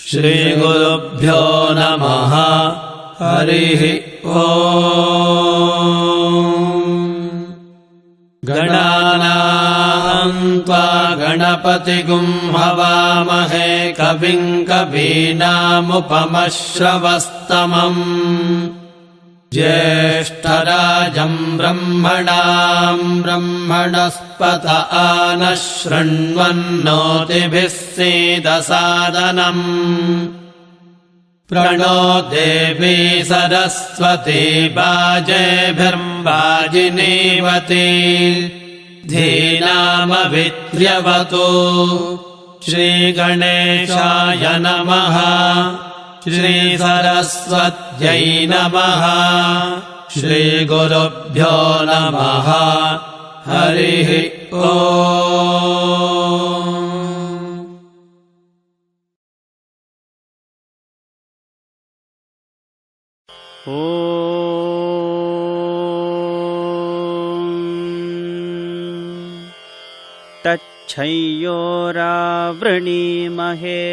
श्रीगुरुभ्यो नमः। हरिः ओम्। गणानां त्वा गणपतिगुं हवामहे कविं कवीनामुपमश्रवस्तमम् ज्येष्ठराजं ब्रह्मणां ब्रह्मणस्पत आनः शृण्वन्नोतिभिः सीदसादनम् प्रणो देवी सरस्वती वाजेभिर्वाजिनीवती धीनामभिद्र्यवतु। श्रीगणेशाय नमः। श्रीसरस्वत्यै नमः। श्रीगुरुभ्यो नमः। हरिः ओम्। तच्छयोरावृणीमहे।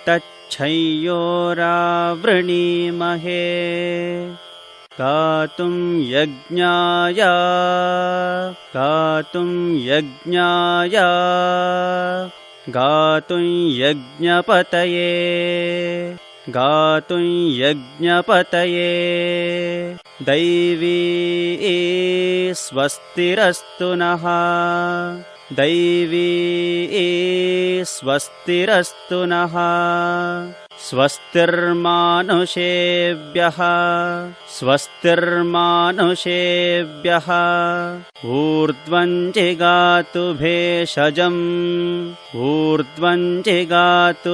तच्छयोरावृणीमहे गातुं यज्ञाय गातुं यज्ञपतये दैवी स्वस्तिरस्तु नः। दैवी स्वस्तिरस्तु नः। स्वस्तिर्मानुषेभ्यः ऊर्ध्वं जिगातु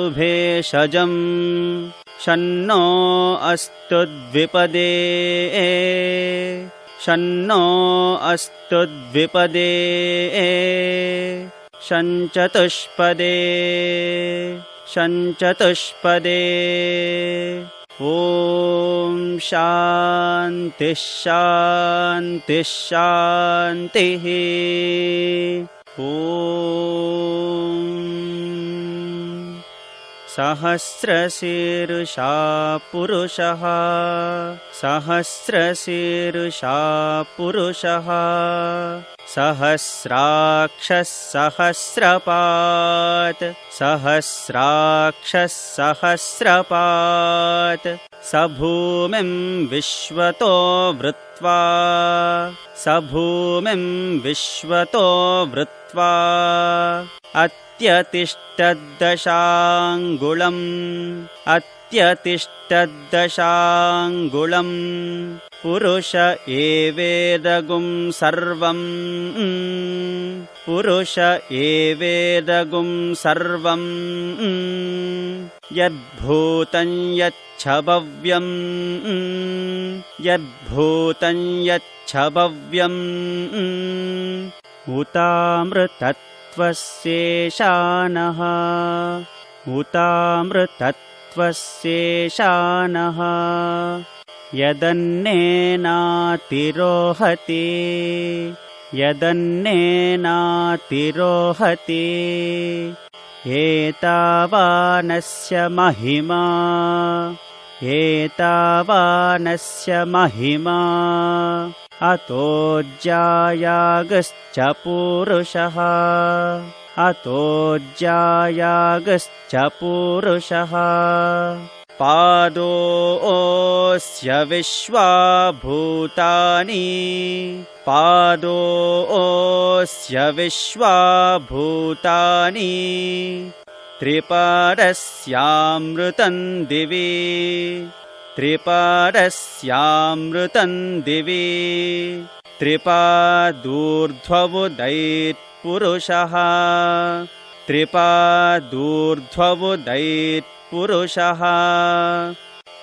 भेषजम् शन्नो अस्तु द्विपदे शञ्चतुष्पदे ॐ शान्तिः। ॐ सहस्रशीर्षा पुरुषः सहस्राक्षः सहस्रपात् स भूमिं विश्वतो वृत्वा अत्यतिष्ठद्दशाङ्गुलम् पुरुष एवेदगुं सर्वम् यद्भूतं यच्छभव्यम् उतामृतत्वस्येषानः यदन्नेनातिरोहति एतावानस्य महिमा अतो ज्यायागश्च पूरुषः पादोऽस्य विश्वाभूतानि त्रिपादस्यामृतं दिवि त्रिपादूर्ध्वमुदैत्पुरुषः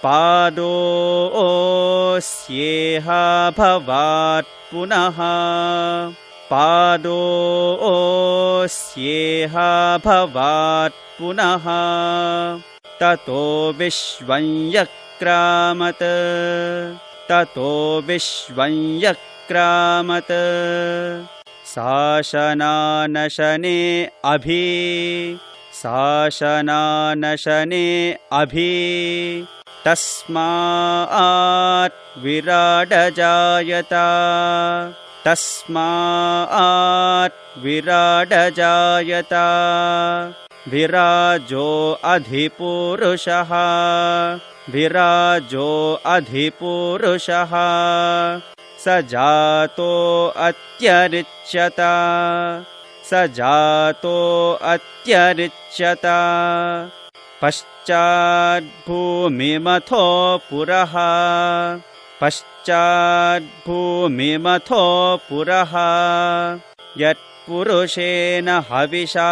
पादोऽस्येह भवात् पुनः ततो विश्वं यक्रामत् ततो विश्वं यक्रामत् शासनानशने अभि शासनानशने अभि तस्मात् विराडजायत तस्मात् विराडजायत विराजो अधिपुरुषः विराजो अधिपुरुषः स जातो अत्यरिच्यत स जातो अत्यरिच्यत पश्चाद्भूमिमथो पुरः पश्चाद्भूमिमथो पुरः यत्पुरुषेण हविषा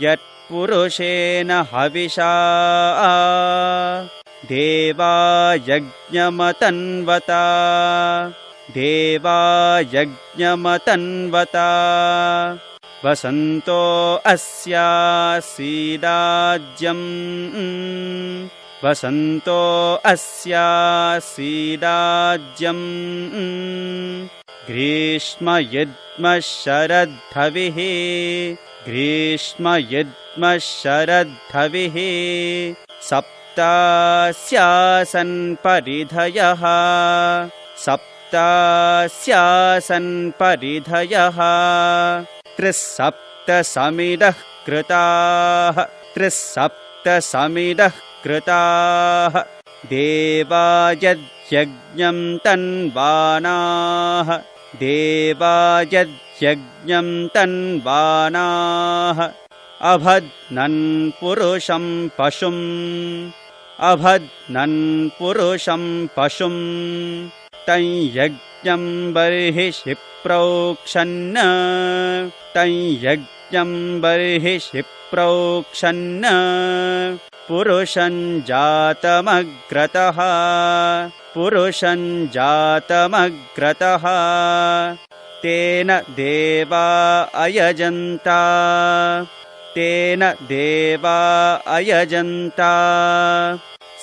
यत्पुरुषेण हविषा देवा यज्ञमतन्वता देवा यज्ञमतन्वता वसन्तो अस्यासीदाज्यम् वसन्तो अस्यासीदाज्यम् ग्रीष्मयुग्मशरद्धविः ग्रीष्मयुग्मशरद्धविः सप्तास्यासन् परिधयः सप्तास्यासन् परिधयः त्रिसप्तसमिदः कृताः त्रिसप्तसमिदः कृताः देवा यज्ञं तन्वानाः देवा यज्ञं तन्वानाः अभद्नन् पुरुषं पशुम् अभद्नन् पुरुषं पशुम् तं यज्ञं बर्हिषि प्रोक्षन् तं यज्ञं बर्हिषि प्रोक्षन् पुरुषं जातमग्रतः पुरुषं जातमग्रतः तेन देवा अयजन्ता तेन देवा अयजन्ता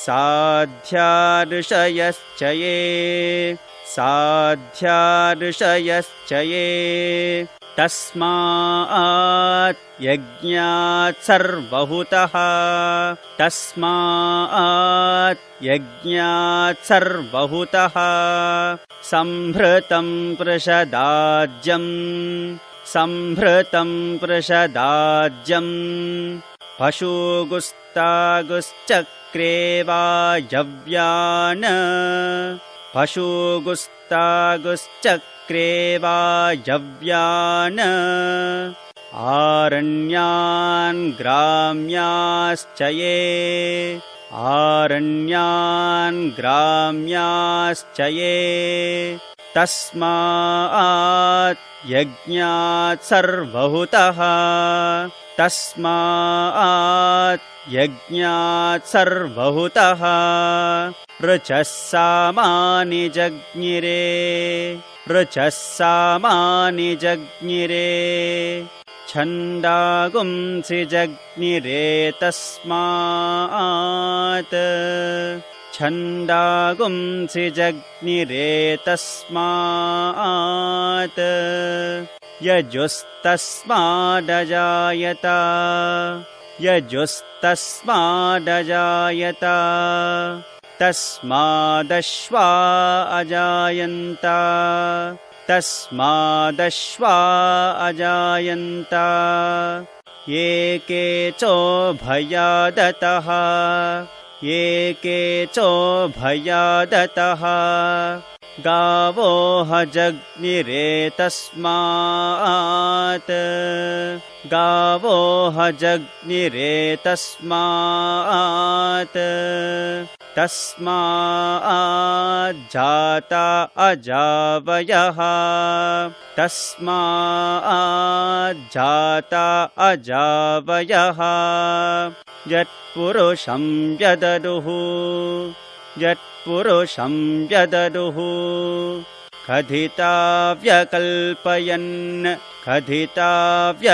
साध्या ऋषयश्च ये साध्या ऋषयश्च ये तस्मात् यज्ञात् सर्वहुतः तस्मात् यज्ञात् सर्वहुतः संभृतं पृषदाज्यम् संभृतं पृषदाज्यम् पशुगुस्तागुश्चक्रे वायव्यान् पशुगुस्तागुश्चक्रे वायव्यान् आरण्यान् ग्राम्याश्च ये आरण्यान् ग्राम्याश्च ये तस्मात् यज्ञात् सर्वहुतः तस्मात् यज्ञात् सर्वहुतः ऋचः सामानि जज्ञिरे ऋचः सामानि जज्ञिरे छन्दागुंसि जज्ञिरे तस्मात् छन्दागुंसि जज्ञिरे तस्मात् यजुस्तस्मादजायत यजुस्तस्मादजायत तस्मादश्वा अजायन्त तस्मादश्वा अजायन्त एके चोभयादतः एके चोभयादतः गावो हजग्निरे तस्मात् गावो हजग्निरे तस्मात् तस्माज्जाता अजावयः तस्माज्जाता अजावयः यत्पुरुषं व्यदरुः यत्पुरुषं व्यदरुः कथिता व्यकल्पयन् कथिताव्यकल्पयन्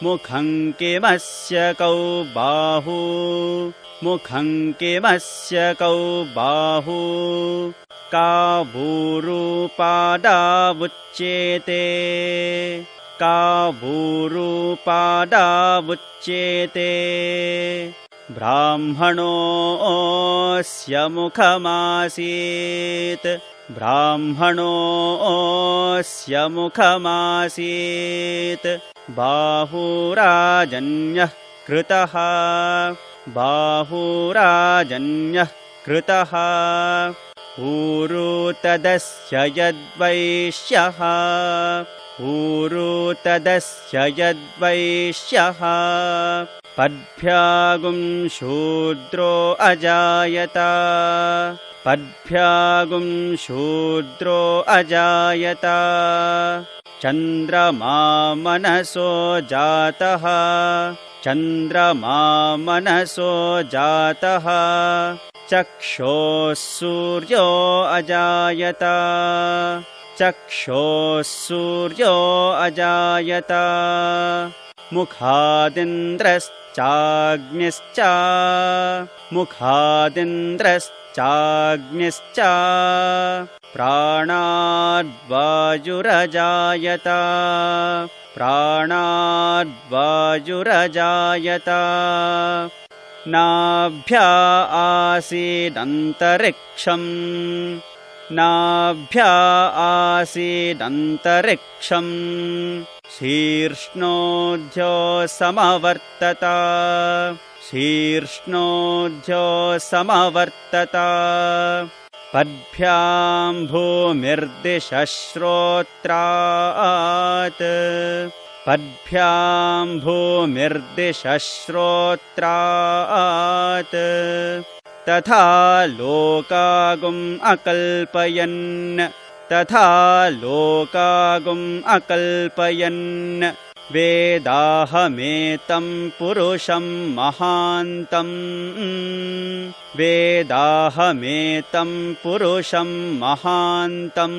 मुखं किमस्य कौ बाहू मुखं किमस्य कौ बाहू का भूरूपादावुच्येते का भूरूपादावुच्येते ब्राह्मणोऽस्य मुखमासीत् ब्राह्मणोऽस्य मुखमासीत् बाहुराजन्यः कृतः बाहुराजन्यः कृतः ऊरू तदस्य यद्वैश्यः ऊरू तदस्य यद्वैश्यः पद्भ्यागुं शूद्रो अजायत पद्भ्यागुं शूद्रो अजायत चन्द्रमा मनसो जातः चन्द्रमा मनसो जातः चक्षोः सूर्यो अजायत चक्षोः सूर्यो अजायत मुखादिन्द्रश्चाग्निश्च मुखादिन्द्रश्चाग्निश्च प्राणाद्वायुरजायत प्राणाद्वायुरजायत नाभ्या आसीदन्तरिक्षम् नाभ्या आसीदन्तरिक्षम् शीर्ष्णोऽध्यो समवर्तत शीर्ष्णोऽध्यो समवर्तत पद्भ्यां भूमिर्दिशश्रोत्रात् पद्भ्यां भूमिर्दिशश्रोत्रात् तथा लोकागुम् अकल्पयन् तथा लोकागुम् अकल्पयन् वेदाहमेतं पुरुषं महान्तम् वेदाहमेतं पुरुषं महान्तम्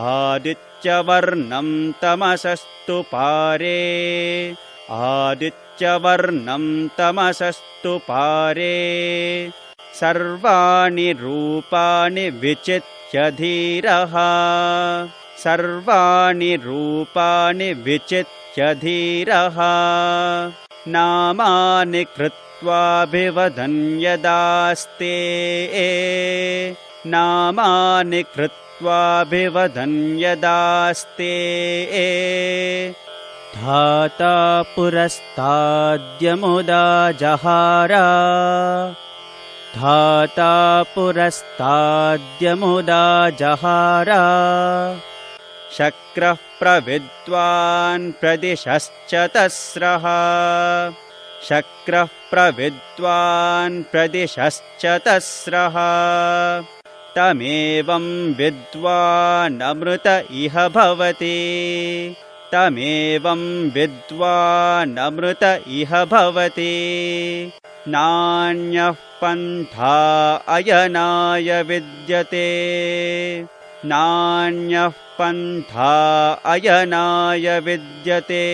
आदित्यवर्णं तमसस्तु पारे आदित्यवर्णं तमसस्तु पारे सर्वाणि रूपाणि विचित्य धीरः सर्वाणि रूपाणि विचित्य धीरः नामानि कृत्वाभिवदन् यदास्ते नामानि कृत्वाभिवदन् यदास्ते धाता पुरस्ताद्यमुदा जहार धाता पुरस्ताद्यमुदा जहार शक्रः प्रविद्वान् प्रदिशश्च तस्रः शक्रः प्रविद्वान् प्रदिशश्च तस्रः तमेवं विद्वानमृत इह भवति तमेवं विद्वानमृत इह भवति नान्यः पन्था अयनाय विद्यते नान्यः पन्था अयनाय विद्यते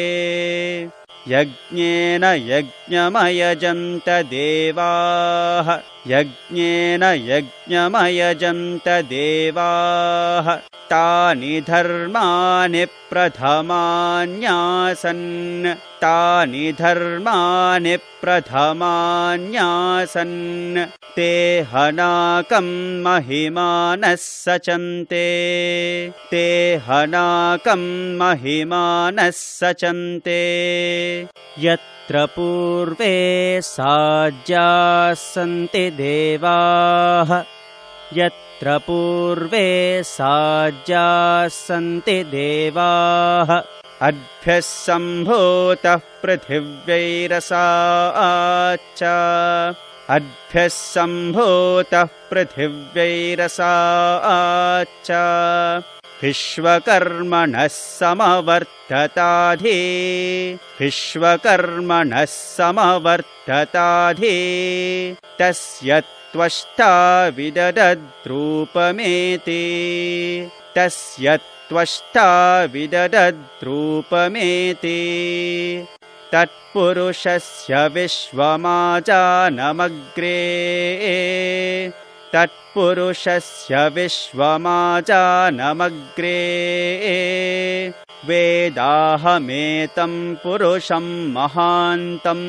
यज्ञेन यज्ञमयजन्त देवाः यज्ञेन यज्ञमयजन्त देवाः तानि धर्माणि प्रथमान्यासन् तानि धर्माणि प्रथमान्यासन् ते हनाकं महिमानः सचन्ते ते हनाकं महिमानः सचन्ते यत्र पूर्वे साज्याः सन्ति देवाः यत्र पूर्वे साज्याः सन्ति देवाः अद्भ्यः सम्भूतः पृथिव्यैरसाच्च अद्भ्यः सम्भूतः पृथिव्यैरसाच्च विश्वकर्मणः समवर्तताधि विश्वकर्मणः समवर्तताधि तस्य त्वष्टा विददद्रूपमेति तस्य त्वष्टा विददद्रूपमेति तत्पुरुषस्य विश्वमाजानमग्रे तत्पुरुषस्य विश्वमाजानमग्रे वेदाहमेतं पुरुषं महान्तम्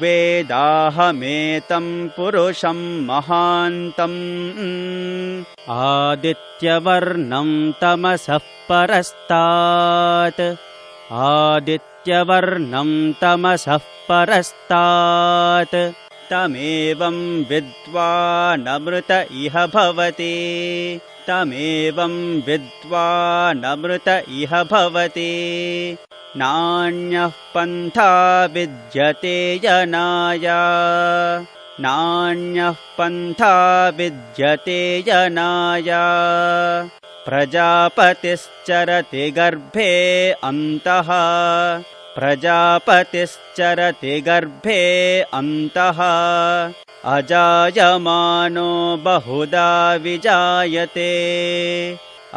वेदाहमेतं पुरुषं महान्तम् आदित्यवर्णं तमसः परस्तात् आदित्यवर्णं तमसः परस्तात् तमेवं विद्वानमृत इह भवति तमेवं विद्वानमृत इह भवति नान्यः पन्था विद्यते यनाय नान्यः पन्था विद्यते यनाय प्रजापतिश्चरति गर्भे अन्तः प्रजापतिश्चरति गर्भे अन्तः अजायमानो बहुधा विजायते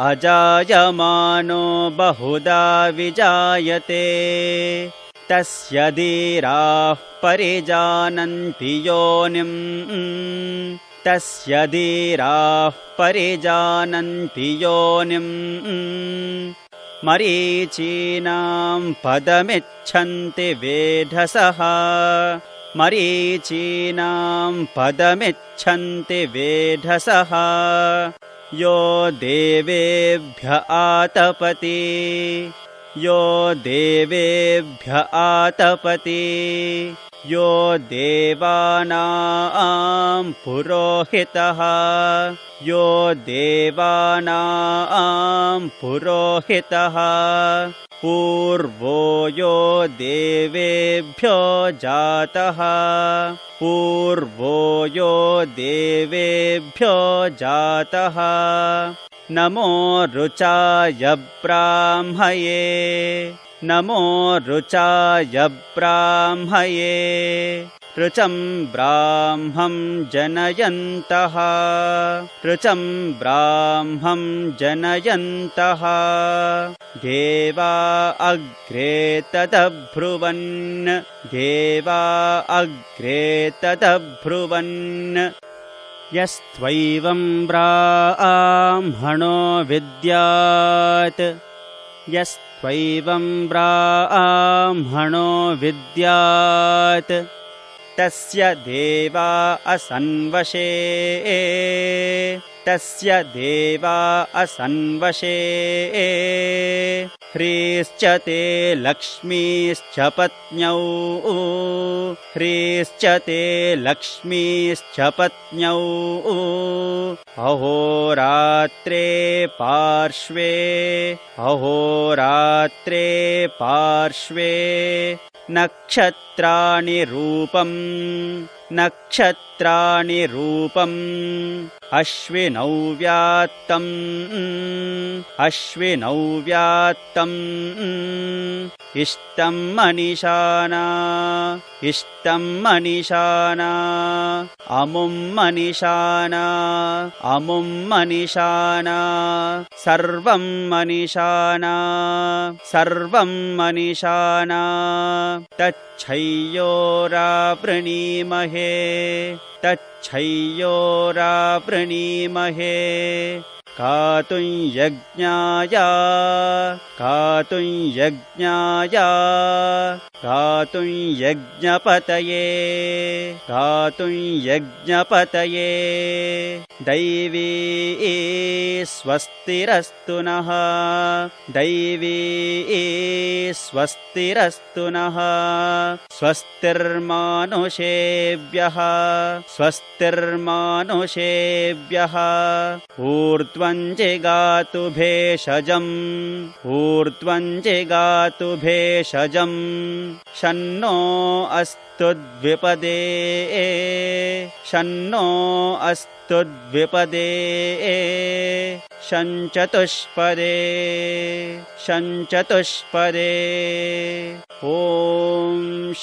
अजायमानो बहुधा विजायते तस्य धीराः परिजानन्ति योनिम् तस्य धीराः परिजानन्ति योनिम् मरीचीनां पदमिच्छन्ति वेधसः मरीचीनां पदमिच्छन्ति वेधसः यो देवेभ्य आतपति यो देवेभ्य आतपति यो देवानां पुरोहितः यो देवानां पुरोहितः पूर्वो यो देवेभ्यो जातः पूर्वो यो देवेभ्यो जातः नमो रुचाय ब्राह्मये नमो रुचाय ब्राह्मये ऋचं ब्राह्मं जनयन्तः ऋचं ब्राह्मं जनयन्तः देवा अग्रे तदब्रुवन् देवा अग्रे तदब्रुवन् यस्त्वैवं ब्राह्मणो विद्यात् यस्त्वैवं ब्राह्मणो विद्यात् तस्य देवा असन्वशे तस्य देवा असन्वशे ह्रीश्च ते लक्ष्मीश्च पत्न्यौ ह्रीश्च ते लक्ष्मीश्च पत्न्यौ अहोरात्रे पार्श्वे अहोरात्रे पार्श्वे नक्षत्राणि रूपम् नक्षत्राणि रूपम् अश्विनौ व्यात्तम् अश्विनौ व्यात्तम् इष्टं मनीषाना इष्टं मनीषाना अमुं मनीषाना अमुं मनीषाना सर्वं मनीषाना सर्वं मनीषाना तच्छय्योरावृणीमहे तच्छय्योरावृणीमहे कातुं यज्ञाय कातुं यज्ञाय कातुं यज्ञपतये कातुं यज्ञपतये दैवी स्वस्तिरस्तु नः दैवी स्वस्तिरस्तु नः स्वस्तिर्मानुषेभ्यः स्वस्तिर्मानुषेभ्यः ऊर्ध्वं जिगातु भेषजम् ऊर्ध्वं जिगातु भेषजम् शन्नो अस्तु द्विपदे शन्नो अस्तु द्विपदे शञ्चतुष्पदे शञ्चतुष्पदे ॐ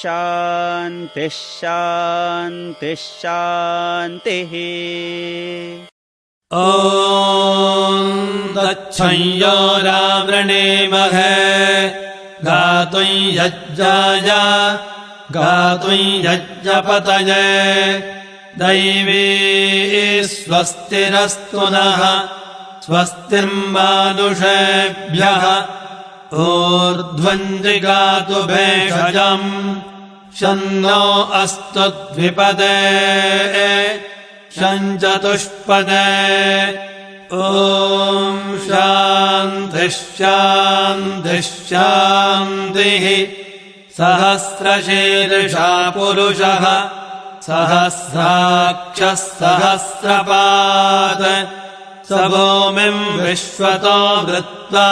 शान्तिः शान्तिः शान्तिः। ॐ तच्छंयोरावृणीमहे गातुं यज्ञाय गातुं यज्ञपतये दैवी स्वस्तिरस्तु नः स्वस्तिर्मानुषेभ्यः ऊर्ध्वं जिगातु भेषजम् शन्नो अस्तु द्विपदे शं चतुष्पदे ॐ शान्तिः शान्तिः शान्तिः सहस्रशीर्षा पुरुषः सहस्राक्षः सहस्रपात् स भूमिं विश्वतो वृत्वा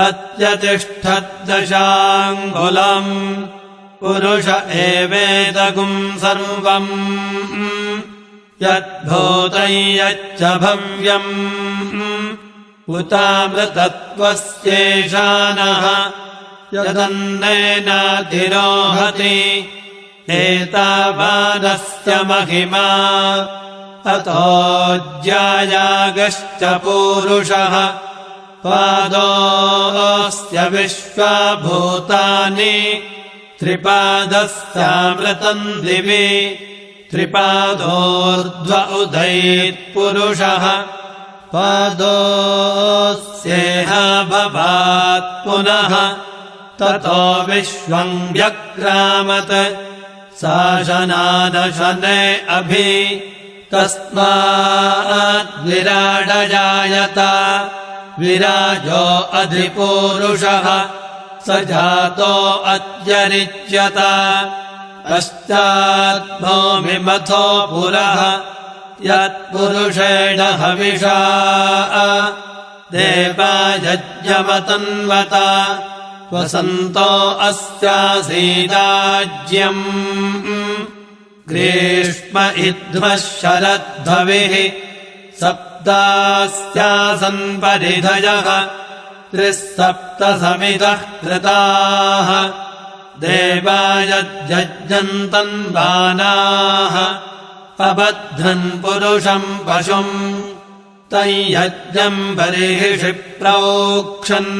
अत्यतिष्ठद्दशाङ्गुलम् पुरुष एवेदगुं सर्वम् यद्भूतं यच्च भव्यम् उतामृतत्वस्येषानः यदन्नेनाधिरोहति एतावानस्य महिमा अतोऽज्यायागश्च पूरुषः पादोऽस्य विश्वाभूतानि त्रिपादस्यामृतम् दिवि त्रिपादोर्ध्व उदैत्पुरुषः पादोऽस्येह भवात् पुनः ततो विश्वम् व्यक्रामत् शासनादशने अभि तस्माद्विराडजायत विराजो अधिपूरुषः स जातो अत्यरिच्यत पश्चाद्भूमिमथो पुरः यत्पुरुषेण हविषा देवा यज्ञमतन्वत वसन्तो अस्यासीदाज्यम् ग्रीष्म इद्मः शरद्धविः सप्तास्यासन् परिधयः त्रिसप्तसमितः कृताः देवा यज्ञन्तन्वानाः अबध्नन् पुरुषम् पशुम् तय्यज्ञम् बर्हिषि प्रोक्षन्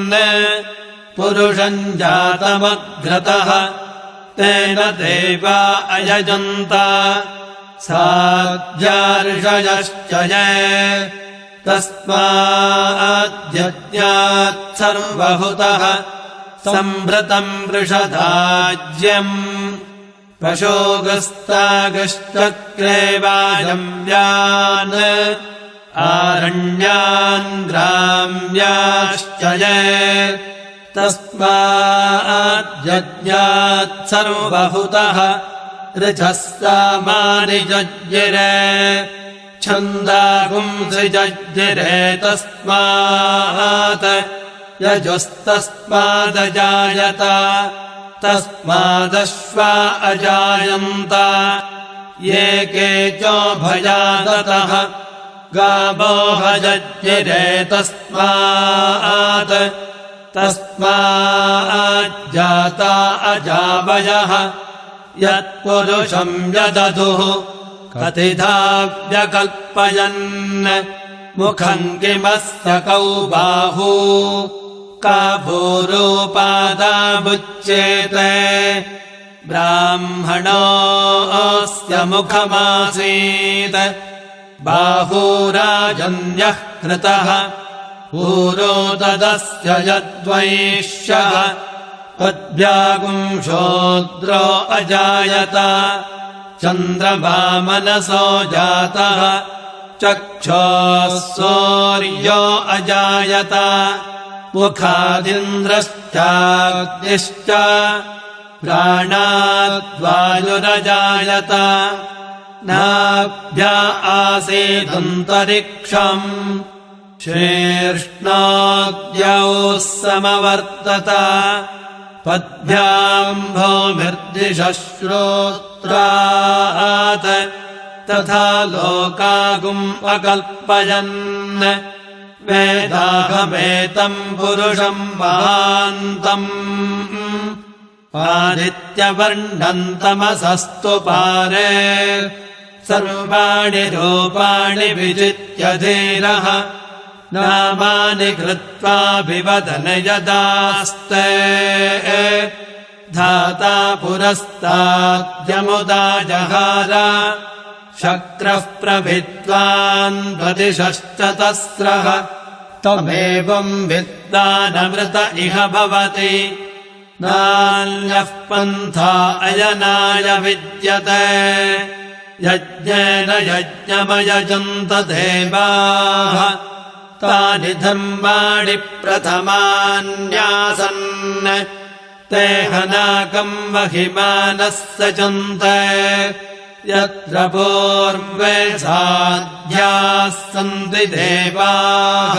पुरुषम् जातमग्रतः तेन देवा अयजन्त साध्यार्षयश्च ये तस्माद्यज्ञात् सर्वहुतः सम्भृतम् वृषदाज्यम् पशोगस्तागश्चक्रेवाजम्यान् आरण्यान् ग्राम्याश्च ये तस्माद्यज्ञात् सर्वहुतः ऋचः सामानि जज्ञिरे छन्दागुंसि जज्ञिरे तस्मात् यजुस्तस्मादजायत तस्मादश्वा अजायन्त ये केचोभयादतः गावो जज्ञिरे तस्मात् तस्माज्जाता अजावयः यत्पुरुषम् यदधुः कतिधा व्यकल्पयन् मुखम् किमस्तकौ बाहू का भूरूपादाबुच्येते ब्राह्मणोऽस्य मुखमासीत् बाहूराजन्यः कृतः पूरो तदस्य यद्वैश्यः पद्भ्यागुंशोद्रो अजायत चन्द्रमा मनसो जातः चक्षोः सूर्यो अजायत मुखादिन्द्रश्चाग्निश्च प्राणाद्वायुरजायत नाभ्या आसीदन्तरिक्षम् शीर्ष्णाद्यौः समवर्तत पद्भ्याम् भूमिर्दिशः श्रोत्रात् तथा लोकागुम् अकल्पयन् वेदाहमेतम् पुरुषम् महान्तम् आदित्यवर्णम् तमसस्तु पारे सर्वाणि रूपाणि विजित्य धीरः नामानि कृत्वाभिवदन यदास्ते धाता पुरस्ताद्यमुदा जहार शक्रः प्रभिद्वान् प्रतिशश्चतस्रः तमेवम् विद्वानमृत इह भवति नान्यः पन्था अयनाय विद्यते यज्ञेन यज्ञमयजन्त देवाः तानि धर्माणि प्रथमान्यासन् ते हनाकम् महिमानः सचन्ते यत्र पूर्वे साध्याः सन्ति देवाः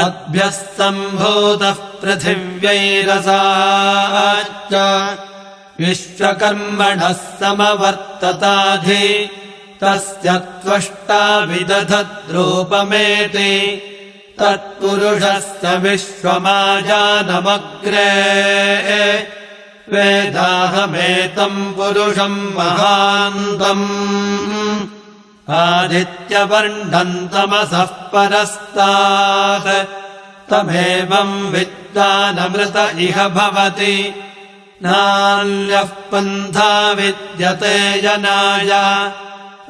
अद्भ्यः सम्भूतः पृथिव्यैरसाच्च विश्वकर्मणः समवर्तताधि तस्य त्वष्टा विदधद्रूपमेति तत्पुरुषस्य विश्वमाजानमग्रे वेदाहमेतम् पुरुषम् महान्तम् आदित्यवर्णम् तमसः परस्तात् तमेवम् विद्वानमृत इह भवति नान्यः पन्था विद्यते जनाय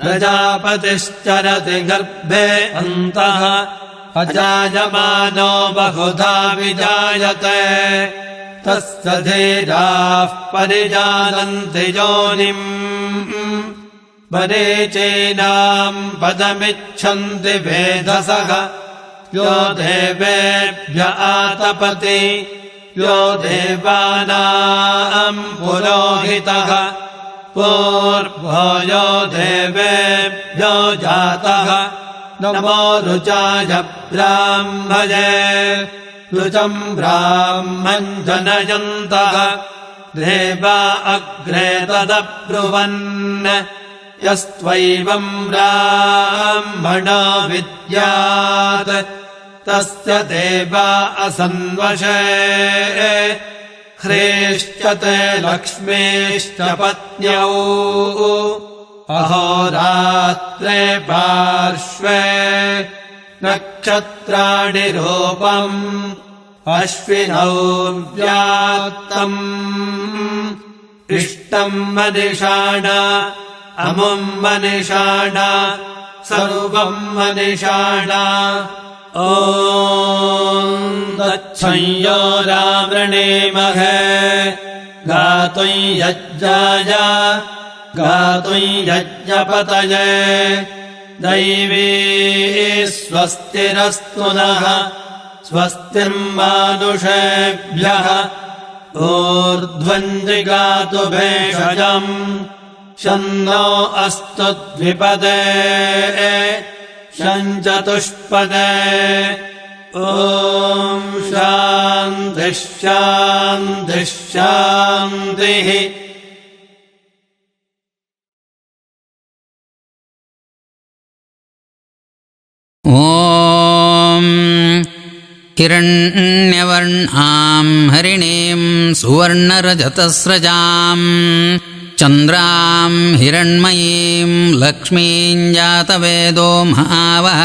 प्रजापतिश्चरति गर्भे अन्तः अजायमानो बहुधा विजायते तस्य धीराः परिजानन्ति योनिम् मरीचीनाम् पदमिच्छन्ति वेधसः यो देवेभ्य आतपति यो देवानाम् पुरोहितः पूर्वो यो देवेभ्यो जातः नमो रुचाय ब्राह्मणे रुचम् ब्राह्मम् जनयन्तः देवा अग्रे तदब्रुवन् यस्त्वैवम् ब्राह्मणो विद्यात् तस्य देवा असन्वशे ह्रीश्चते लक्ष्मीश्च पत्न्यौ अहोरात्रे पार्श्वे नक्षत्राणि रूपम् अश्विनौ व्यात्तम् इष्टम् मनिषाण अमुम् मनिषाण सर्वम् मनिषाण ॐ तच्छंयो रावृणीमहे गातुम् यज्ञाय गातुम् यज्ञपतये दैवी स्वस्तिरस्तु नः स्वस्तिर्मानुषेभ्यः ऊर्ध्वम् जिगातु भेषजम् शन्नो अस्तु द्विपदे शञ्चतुष्पदे ॐ शान्तिः शान्तिः शान्तिः ॐ हिरण्यवर्णां हरिणीं सुवर्णरजतस्रजाम् चन्द्रां हिरण्मयीं लक्ष्मीं जातवेदो महावः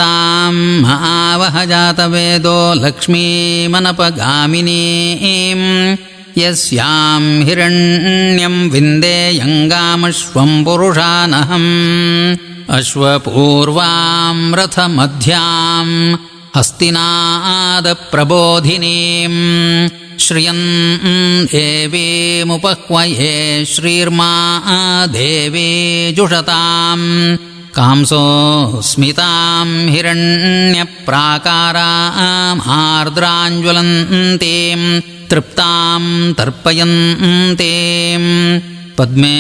तां महावः जातवेदो लक्ष्मीमनपगामिनीं यस्यां हिरण्यं विन्देयङ्गामश्वं पुरुषानहम् अश्वपूर्वां रथमध्यां हस्तिनादप्रबोधिनीं श्रियं देवीमुपह्वये श्रीर्मा देवी जुषतां कांसोऽस्मितां हिरण्यप्राकाराम् आर्द्राञ्ज्वलन्तीं तृप्तां तर्पयन्तीं पद्मे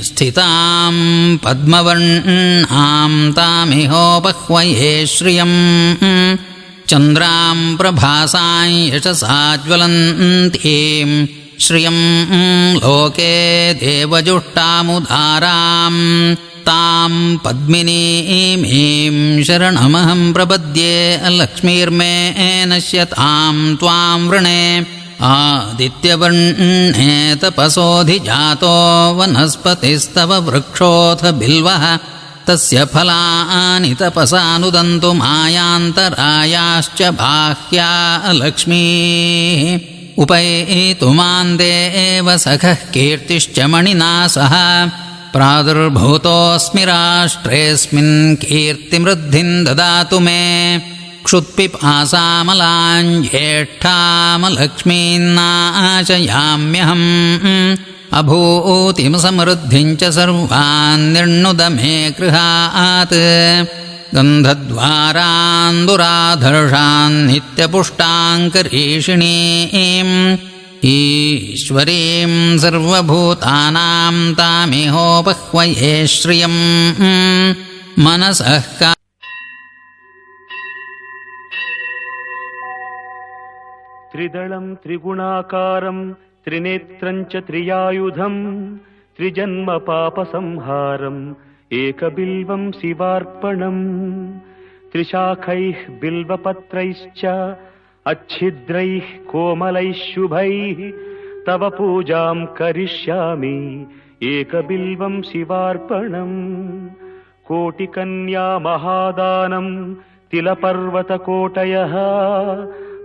स्थितां पद्मवर्णां तामिहोपह्वये श्रियम् चन्द्रां प्रभासां यशसा ज्वलन्तीं श्रियं लोके देवजुष्टामुदारां तां पद्मिनीमीं शरणमहं प्रपद्ये लक्ष्मीर्मे नश्यतां त्वां वृणे आदित्यवर्णे तपसोऽधिजातो वनस्पतिस्तव वृक्षोऽथ बिल्वः तस्य फलानि तपसानुदन्तु मायान्तरायाश्च बाह्या लक्ष्मीः उपैतु मान्दे एव सखः कीर्तिश्च मणिना सह प्रादुर्भूतोऽस्मि राष्ट्रेऽस्मिन् कीर्तिमृद्धिं ददातु मे क्षुत्पिपासामलाञ्ज्येष्ठामलक्ष्मीन्नाशयाम्यहम् अभूतिं समृद्धिं च सर्वान् निर्णुद मे गृहात् गन्धद्वारान्दुराधर्षान् नित्यपुष्टाङ्करीषिणीम् ईश्वरीं सर्वभूतानां तामिहोपह्वये श्रियम् मनसः त्रिदलं त्रिगुणाकारं त्रिनेत्रं च त्रियायुधं त्रिजन्मपापसंहारम् एकबिल्वं शिवार्पणम् त्रिशाखैः बिल्वपत्रैश्च अच्छिद्रैः कोमलैः शुभैः तव पूजां करिष्यामि एकबिल्वं शिवार्पणम् कोटिकन्या महादानं तिलपर्वतकोटयः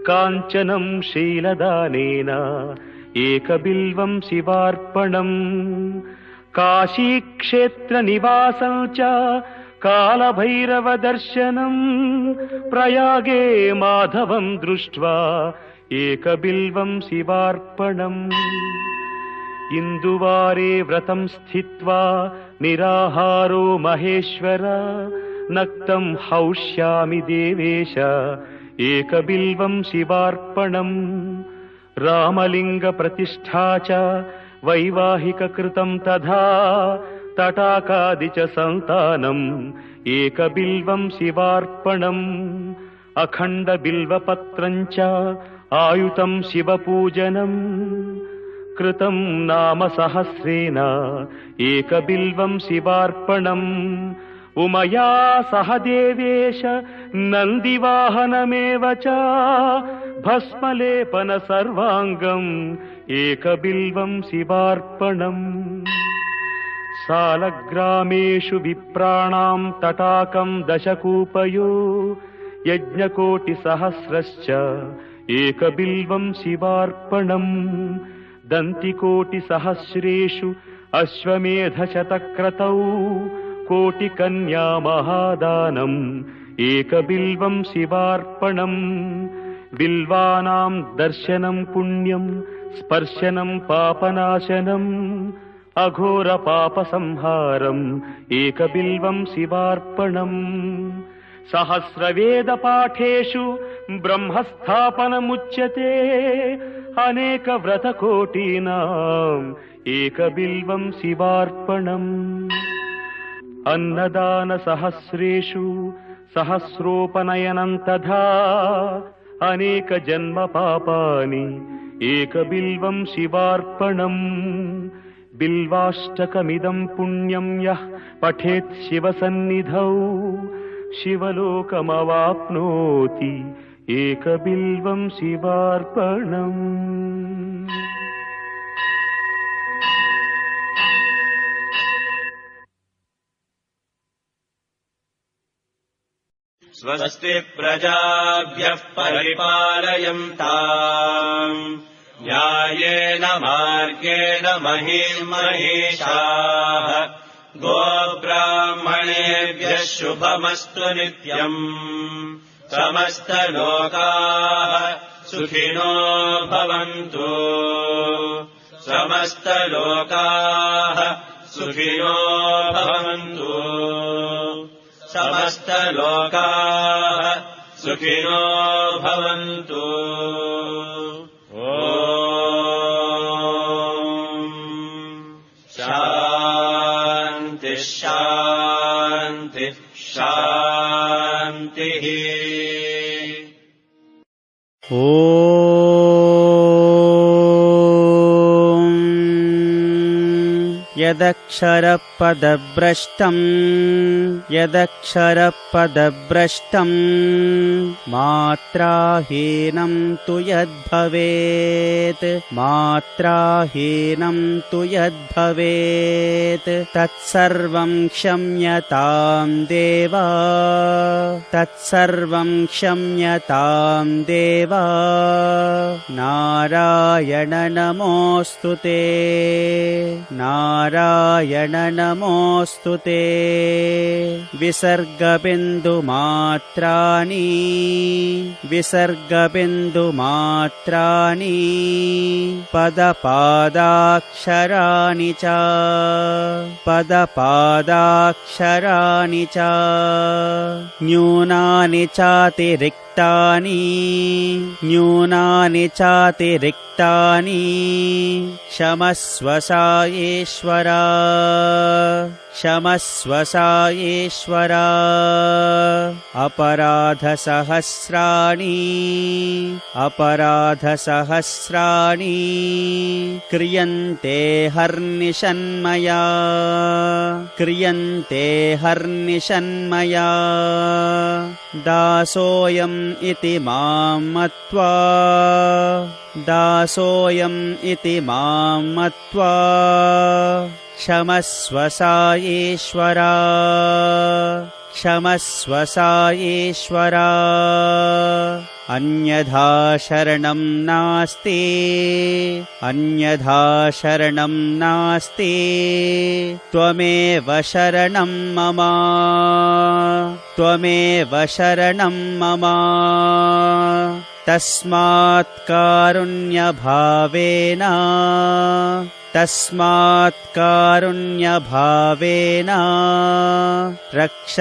काञ्चनं शीलदानेन एकबिल्वं शिवार्पणम् काशीक्षेत्रनिवासं च कालभैरवदर्शनं प्रयागे माधवं दृष्ट्वा एकबिल्वं शिवार्पणम् इन्दुवारे व्रतं स्थित्वा निराहारो महेश्वर नक्तं हौष्यामि देवेश एकबिल्वं शिवार्पणम् रामलिङ्गप्रतिष्ठा च वैवाहिककृतं तथा तटाकादि च सन्तानम् एकबिल्वं शिवार्पणम् अखण्डबिल्वपत्रं च आयुतं शिवपूजनम् कृतं नाम सहस्रेण एकबिल्वं शिवार्पणम् उमया सह देवेश नन्दिवाहनमेव च भस्मलेपन सर्वाङ्गम् एकबिल्वं शिवार्पणम् सालग्रामेषु विप्राणां तटाकं दशकूपयो यज्ञकोटिसहस्रश्च एकबिल्वं शिवार्पणम् दन्तिकोटिसहस्रेषु अश्वमेधशतक्रतौ कोटिकन्या महादानम् एकबिल्वं शिवार्पणम् बिल्वानां दर्शनं पुण्यं स्पर्शनं पापनाशनम् अघोरपापसंहारम् एकबिल्वं शिवार्पणम् सहस्रवेदपाठेषु ब्रह्मस्थापनमुच्यते अनेकव्रतकोटीनाम् एकबिल्वं शिवार्पणम् अन्नदानसहस्रेषु सहस्रोपनयनं तथा अनेकजन्मपापानि एकबिल्वं शिवार्पणम् बिल्वाष्टकमिदं पुण्यं यः पठेत् शिवसन्निधौ शिवलोकमवाप्नोति एकबिल्वं शिवार्पणम् स्वस्ति प्रजाभ्यः परिपालयन्ताम् न्यायेन मार्गेण महीमहेशाः गोब्राह्मणेभ्यः शुभमस्तु नित्यम् समस्तलोकाः सुखिनो भवन्तु समस्तलोकाः सुखिनो भवन्तु समस्तलोकाः सुखिनो भवन्तु शान्ति शान्ति शान्तिः यदक्षरपदभ्रष्टम् मात्राहीनं तु यद्भवेत् तत्सर्वं क्षम्यतां देवा नारायण नमोऽस्तुते विसर्गबिन्दुमात्राणि पदपादाक्षराणि च न्यूनानि चातिरिक्तानि क्षमस्व सायेश्वरा अपराधसहस्राणि क्रियन्ते हर्निशन्मया दासोऽयम् इति मां मत्वा क्षमस्व सायेश्वरा अन्यथा शरणं नास्ति त्वमेव शरणं मम तस्मात् कारुण्यभावेन रक्ष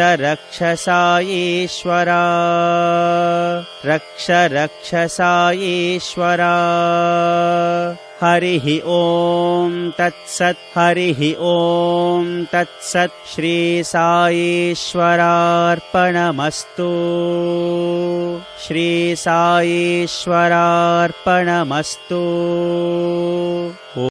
सायेश्वरा हरिः ॐ तत्सत् श्री सायेश्वरार्पणमस्तु